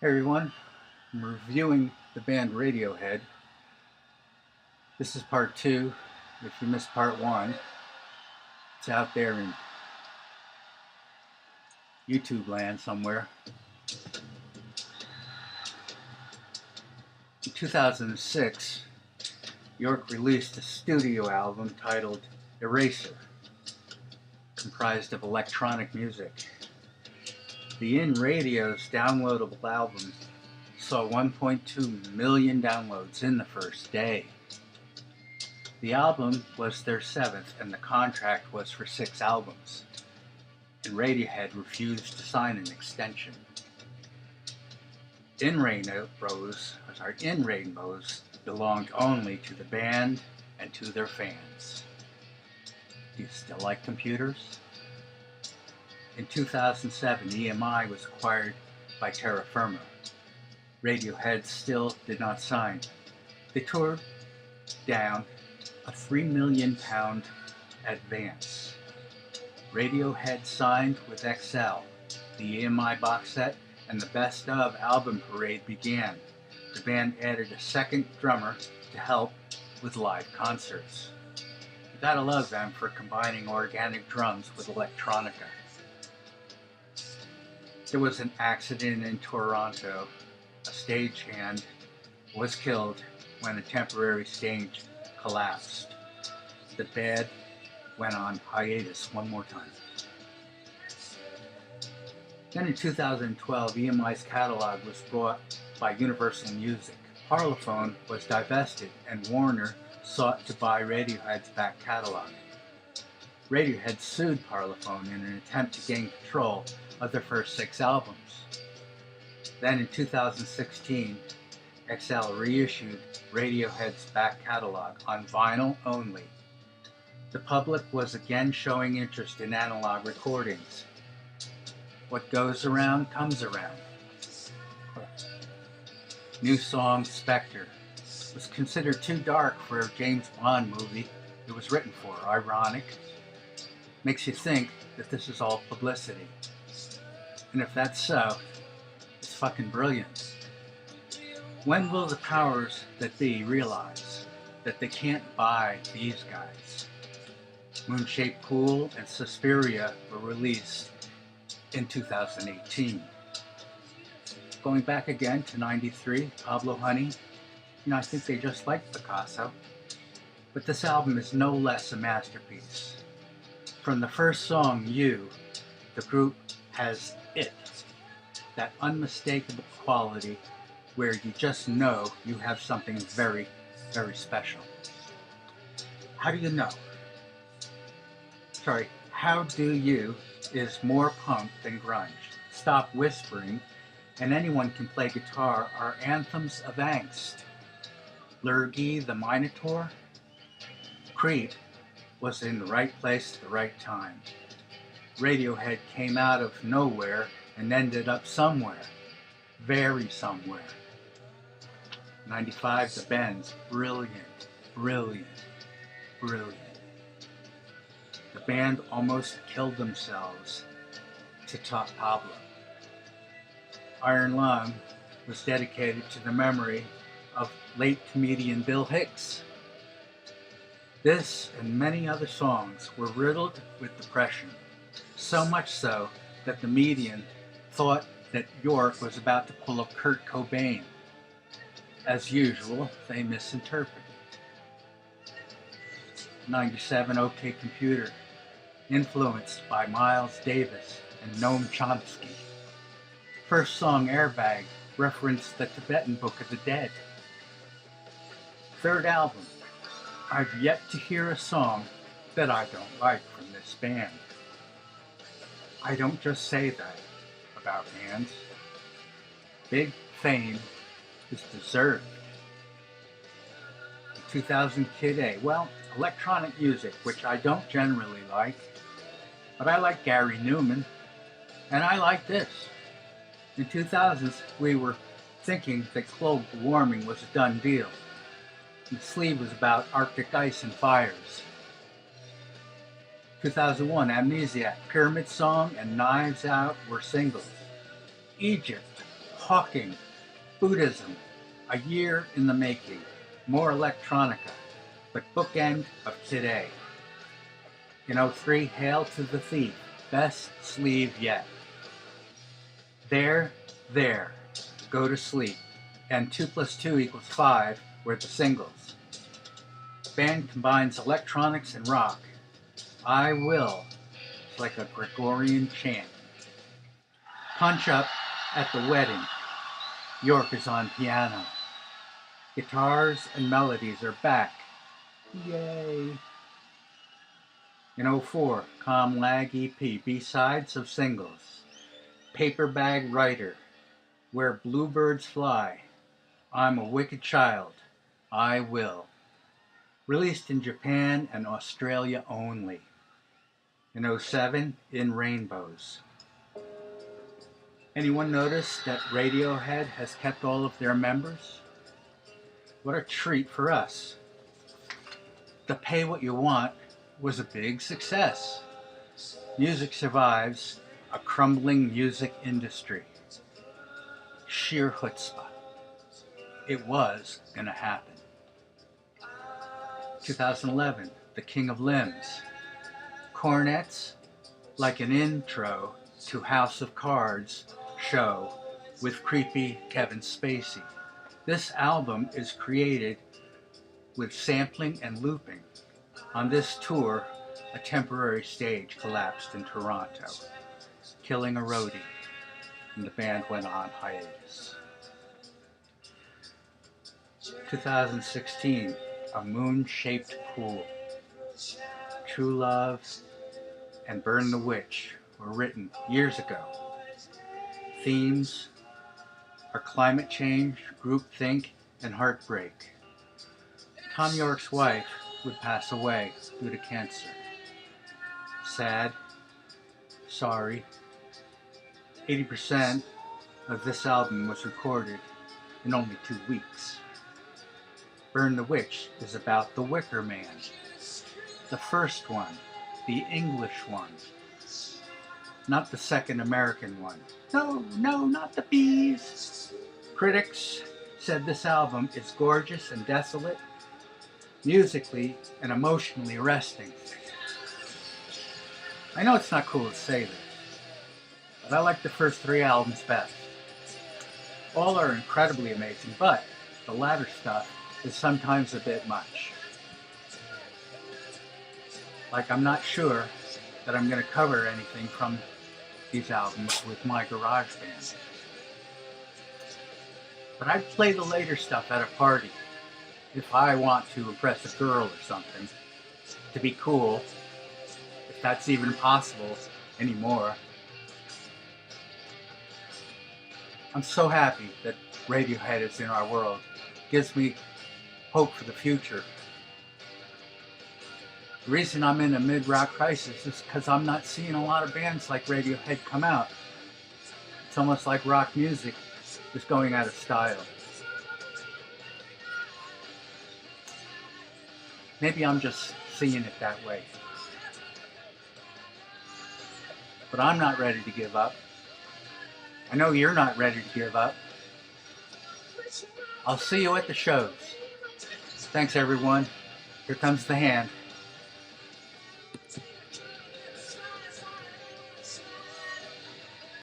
Hey everyone, I'm reviewing the band Radiohead. This is part two. If you missed part one, it's out there in YouTube land somewhere. In 2006, York released a studio album titled Eraser, comprised of electronic music. The In Radio's downloadable album saw 1.2 million downloads in the first day. The album was their seventh, and the contract was for 6 albums, and Radiohead refused to sign an extension. In Rainbows belonged only to the band and to their fans. Do you still like computers? In 2007, EMI was acquired by Terra Firma. Radiohead still did not sign. They tore down a £3 million advance. Radiohead signed with XL. The EMI box set and the Best Of album parade began. The band added a second drummer to help with live concerts. You gotta love them for combining organic drums with electronica. There was an accident in Toronto. A stagehand was killed when a temporary stage collapsed. The band went on hiatus one more time. Then in 2012, EMI's catalog was bought by Universal Music. Parlophone was divested, and Warner sought to buy Radiohead's back catalog. Radiohead sued Parlophone in an attempt to gain control of their first 6 albums. Then in 2016, XL reissued Radiohead's back catalog on vinyl only. The public was again showing interest in analog recordings. What goes around comes around. New song Spectre was considered too dark for a James Bond movie it was written for. Ironic. Makes you think that this is all publicity. And if that's so, it's fucking brilliant. When will the powers that be realize that they can't buy these guys? Moonshaped Pool and Suspiria were released in 2018. Going back again to 93, Pablo Honey, I think they just like Picasso. But this album is no less a masterpiece. From the first song, You, the group has it, that unmistakable quality where you just know you have something very, very special. How do you know? How Do You is more punk than grunge. Stop Whispering and Anyone Can Play Guitar are anthems of angst. Lurgy the Minotaur, Creep was in the right place at the right time. Radiohead came out of nowhere and ended up somewhere. Very somewhere. 95, The Bends, brilliant, brilliant, brilliant. The band almost killed themselves to top Pablo. Iron Lung was dedicated to the memory of late comedian Bill Hicks. This and many other songs were riddled with depression, so much so that the media thought that York was about to pull a Kurt Cobain. As usual, they misinterpreted. 97, OK Computer, influenced by Miles Davis and Noam Chomsky. First song, Airbag, referenced the Tibetan Book of the Dead. Third album, I've yet to hear a song that I don't like from this band. I don't just say that about bands. Big fame is deserved. 2000, Kid A. Well, electronic music, which I don't generally like, but I like Gary Newman, and I like this. In 2000s, we were thinking that global warming was a done deal. The sleeve was about Arctic ice and fires. 2001, Amnesiac, Pyramid Song, and Knives Out were singles. Egypt, Hawking, Buddhism, a year in the making, more electronica, but bookend of today. In '03, Hail to the Thief, best sleeve yet. There, Go to Sleep, and 2 + 2 = 5 were the singles. Band combines electronics and rock. I Will is like a Gregorian chant. Punch Up at the Wedding. York is on piano. Guitars and melodies are back. Yay! In '04, Calm Lag EP, B-sides of singles. Paper Bag Writer, Where Bluebirds Fly, I'm a Wicked Child, I Will. Released in Japan and Australia only. In '07, In Rainbows. Anyone notice that Radiohead has kept all of their members? What a treat for us. The Pay What You Want was a big success. Music survives a crumbling music industry. Sheer chutzpah. It was gonna happen. 2011, The King of Limbs. Cornets, like an intro to House of Cards show with creepy Kevin Spacey. This album is created with sampling and looping. On this tour, a temporary stage collapsed in Toronto, killing a roadie, and the band went on hiatus. 2016, A Moon-Shaped Pool. True Love and Burn the Witch were written years ago. Themes are climate change, groupthink, and heartbreak. Tom York's wife would pass away due to cancer. Sad, sorry. 80% of this album was recorded in only 2 weeks. Burn the Witch is about the Wicker Man. The first one, the English one. Not the second American one. No, not the bees. Critics said this album is gorgeous and desolate, musically and emotionally arresting. I know it's not cool to say this, but I like the first 3 albums best. All are incredibly amazing, but the latter stuff is sometimes a bit much. Like, I'm not sure that I'm going to cover anything from these albums with my garage band. But I'd play the later stuff at a party if I want to impress a girl or something, to be cool, if that's even possible anymore. I'm so happy that Radiohead is in our world. It gives me hope for the future. The reason I'm in a mid-rock crisis is because I'm not seeing a lot of bands like Radiohead come out. It's almost like rock music is going out of style. Maybe I'm just seeing it that way. But I'm not ready to give up. I know you're not ready to give up. I'll see you at the shows. Thanks, everyone. Here comes the hand.